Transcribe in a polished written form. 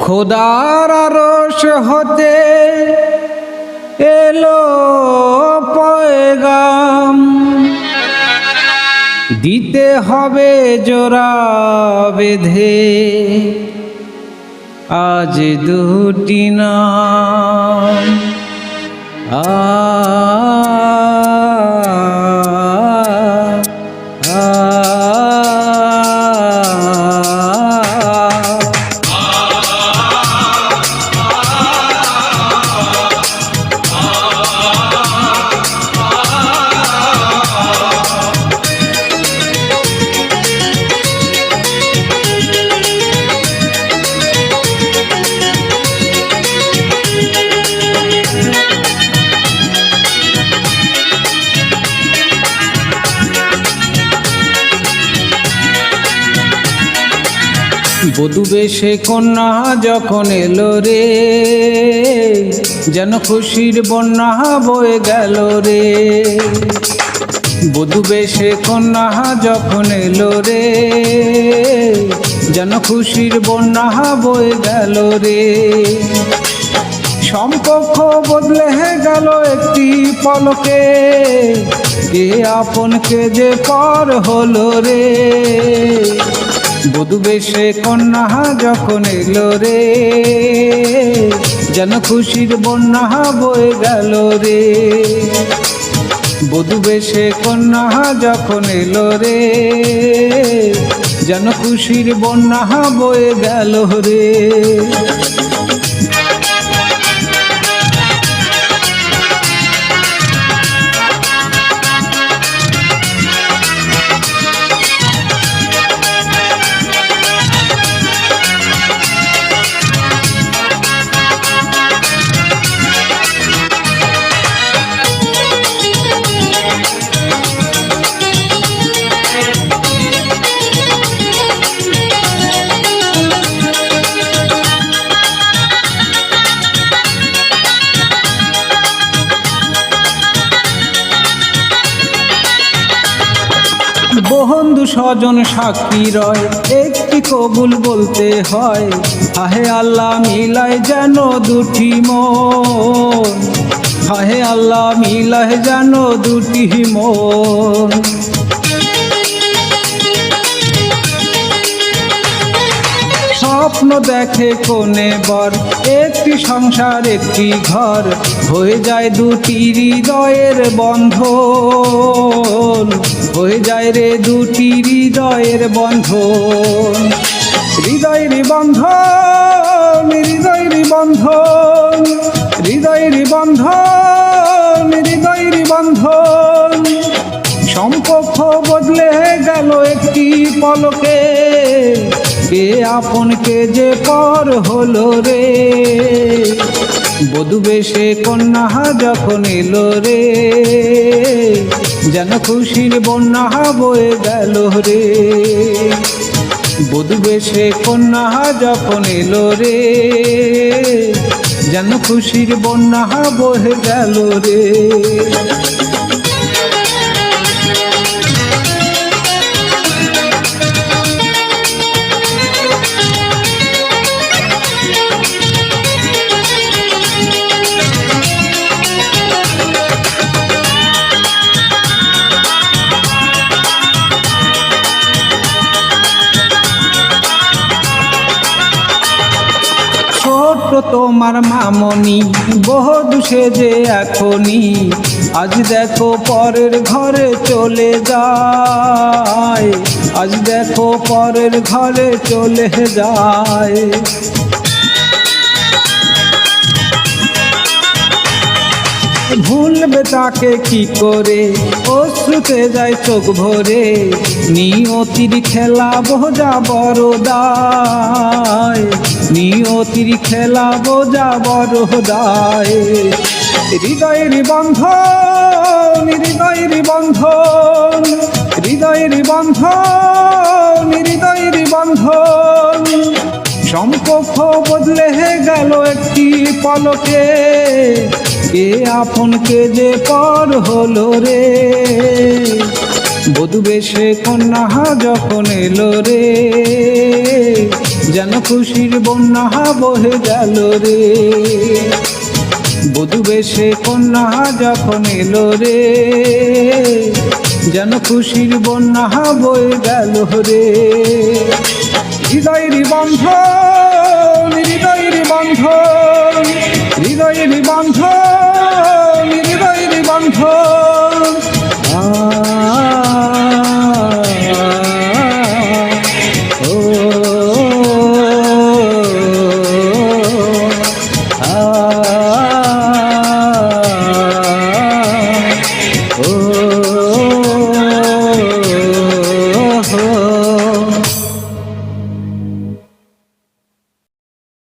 খোদার আরশ হতে এলো পয়গাম, দিতে হবে জোড়া বেঁধে আজ দুটি নাম। বধূ বেশে কন্যা যখন এলো রে, যেন খুশির বন্যা বয়ে গেল রে। বধূ বেশে কন্যা যখন এলো রে, যেন খুশির বন্যা বয়ে গেল রে। সম্পর্ক বদলে গেল একটি পলকে, এ আপনকে যে পর হলো রে। বধূ বেশে কন্যা যখন এলো রে, যেন খুশির বন্যা বয়ে গেল রে। বধূ বেশে কন্যা যখন এলো রে, যেন খুশির বন্যা বয়ে গেল রে। বন্ধু স্বজন সাক্ষী রয়, একটি কবুল বলতে হয়। হাহে আল্লাহ মিলায় যেন দুটি মন, হাহে আল্লাহ মিলায় যেন দুটি মন। স্বপ্ন দেখে কোনে বর, একটি সংসার একটি ঘর, হয়ে যায় দুটি হৃদয়ের বন্ধন, হয়ে যায় রে দুটি হৃদয়ের বন্ধন। হৃদয়ের বন্ধন, হৃদয়ের বন্ধন, হৃদয়ের বন্ধন, হৃদয়ের বন্ধন। সম্পর্ক বদলে গেল একটি পলকে, কে আপনকে যে পর হলো রে। বধূ বেশে কন্যা যখন এলো রে, যেন খুশির বন্যা বয়ে গেল রে। বধূ বেশে কন্যা যখন এলো রে, যেন খুশির বন্যা বয়ে গেল রে। তোমার মামনি বধূ সেজে এখনি, আজ দেখো পরের ঘরে চলে যায়, আজ দেখো পরের ঘরে চলে যায়। ভুলবে তাকে কি করে, অশ্রুতে যায় চোখ ভরে। নিয়তির খেলা বোঝা বড় দায়, নিয়তির খেলা বোঝা বড় দায়। হৃদয়ের বন্ধন, হৃদয়ের বন্ধন, হৃদয়ের বন্ধন, হৃদয়ের বন্ধন। সম্পর্ক বদলে গেল একটি পলকে, কে আপনকে যে পর হলো রে। বধূ বেশে কন্যা যখন এলো রে, যেন খুশির বন্যা বহে গেল রে। বধূ বেশে কন্যা যখন এলো রে, যেন খুশির বন্যা বয়ে গেল রে। হৃদয়ের বন্ধন, হৃদয়ের বন্ধন, হৃদয়ের বন্ধন, হৃদয়ের বন্ধন।